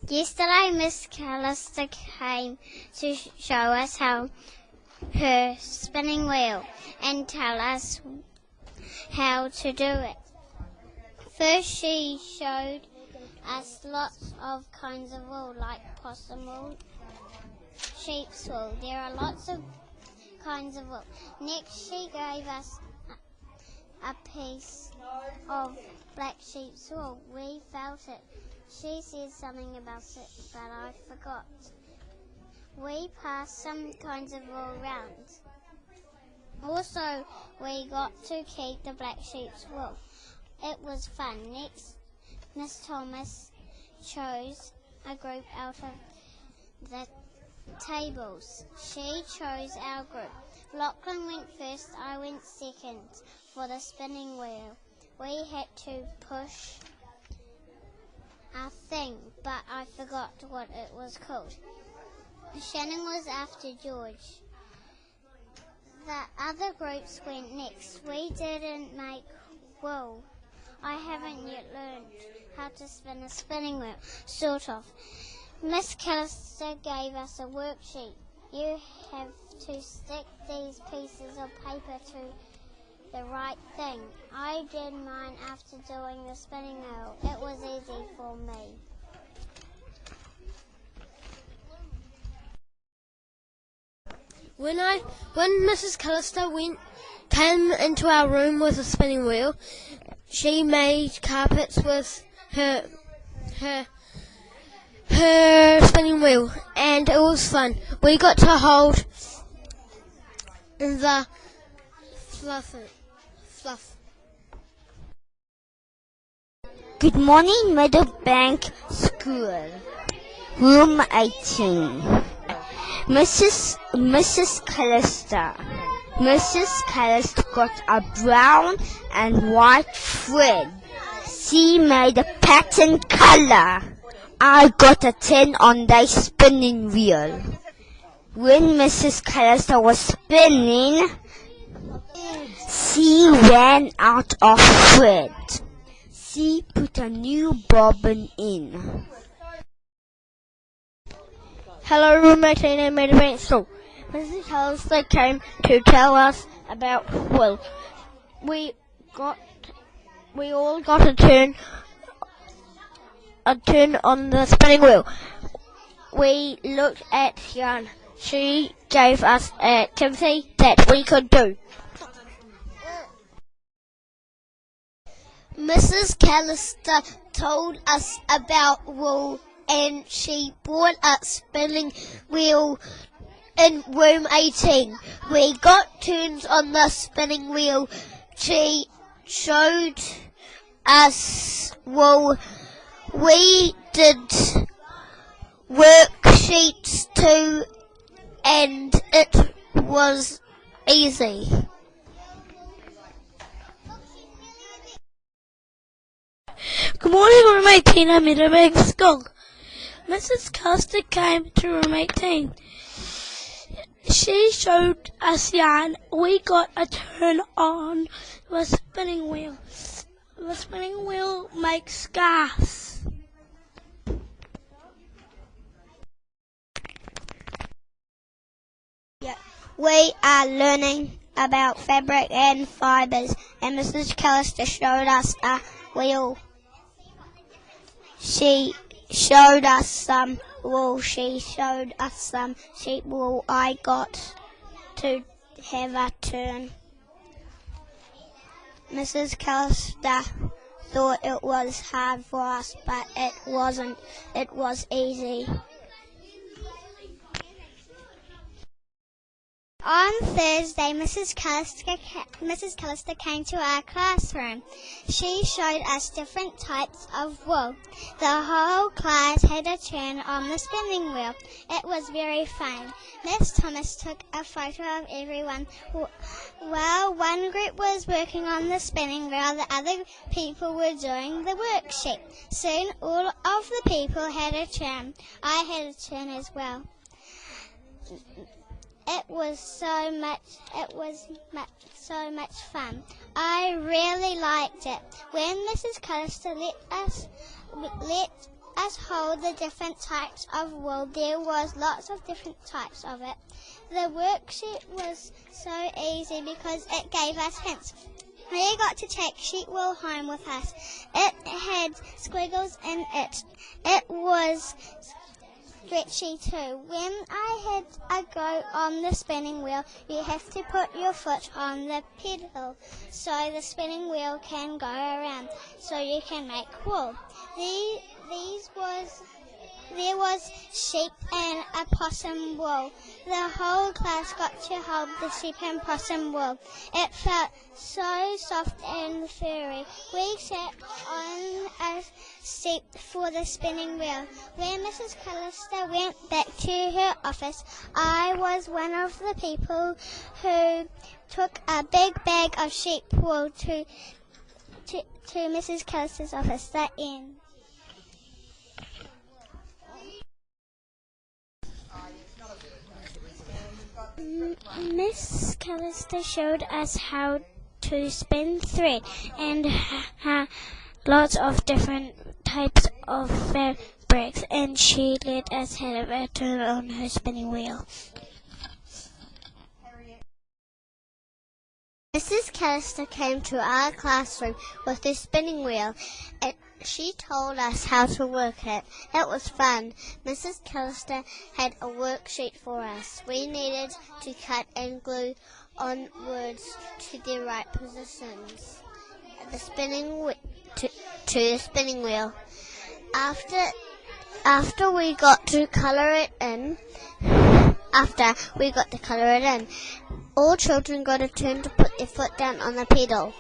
Yesterday Miss Callister came to show us her spinning wheel and tell us how to do it. First she showed us lots of kinds of wool, like possum wool, sheep's wool. There are lots of kinds of wool. Next she gave us a piece of black sheep's wool. We felt it. She said something about it, but I forgot. We passed some kinds of wool round. Also, we got to keep the black sheep's wool. It was fun. Next, Miss Thomas chose a group out of the tables. She chose our group. Lachlan went first, I went second for the spinning wheel. We had to push a thing, but I forgot what it was called. Shannon was after George. The other groups went next. We didn't make wool. I haven't yet learned how to spin a spinning wheel, sort of. Miss Callister gave us a worksheet. You have to stick these pieces of paper to the right thing. I did mine after doing the spinning wheel. It was easy for me. When Mrs. Callister came into our room with a spinning wheel, she made carpets with her spinning wheel, and it was fun. We got to hold the fluff. Good morning, Meadowbank School, Room 18. Mrs. Callister got a brown and white thread. She made a pattern color. I got a 10 on the spinning wheel. When Mrs. Callister was spinning, she ran out of thread. She put a new bobbin in. Hello, Room 18 and Meadowbank School. Mrs. Callister came to tell us about wool. We all got a turn on the spinning wheel. We looked at yarn. She gave us an activity that we could do. Mrs. Callister told us about wool, and she bought a spinning wheel in room 18. We got turns on the spinning wheel. She showed us wool. We did worksheets too, and it was easy. Good morning, Room 18 at Meadowbank School. Mrs. Callister came to Room 18. She showed us yarn. We got a turn on the spinning wheel. The spinning wheel makes scarves. We are learning about fabric and fibres, and Mrs. Callister showed us a wheel. She showed us some wool. She showed us some sheep wool. I got to have a turn. Mrs. Callister thought it was hard for us, but it wasn't. It was easy. On Thursday, Mrs. Callister came to our classroom. She showed us different types of wool. The whole class had a turn on the spinning wheel. It was very fun. Miss Thomas took a photo of everyone. While one group was working on the spinning wheel, the other people were doing the worksheet. Soon all of the people had a turn. I had a turn as well. It was so much fun. I really liked it. When Mrs. Callister let us hold the different types of wool. There was lots of different types of it. The worksheet was so easy because it gave us hints. We got to take sheet wool home with us. It had squiggles in it. It was stretchy too. When I had a go on the spinning wheel, you have to put your foot on the pedal so the spinning wheel can go around, so you can make wool. There was sheep and a possum wool. The whole class got to hold the sheep and possum wool. It felt so soft and furry. We sat on a seat for the spinning wheel. When Mrs. Callister went back to her office, I was one of the people who took a big bag of sheep wool to Mrs. Callister's office. The end. Miss Callister showed us how to spin thread and lots of different types of fabrics, and she let us have a turn on her spinning wheel. Mrs. Callister came to our classroom with her spinning wheel. She told us how to work it. It was fun. Mrs. Callister had a worksheet for us. We needed to cut and glue on words to their right positions. To the spinning wheel. After we got to colour it in, all children got a turn to put their foot down on the pedal.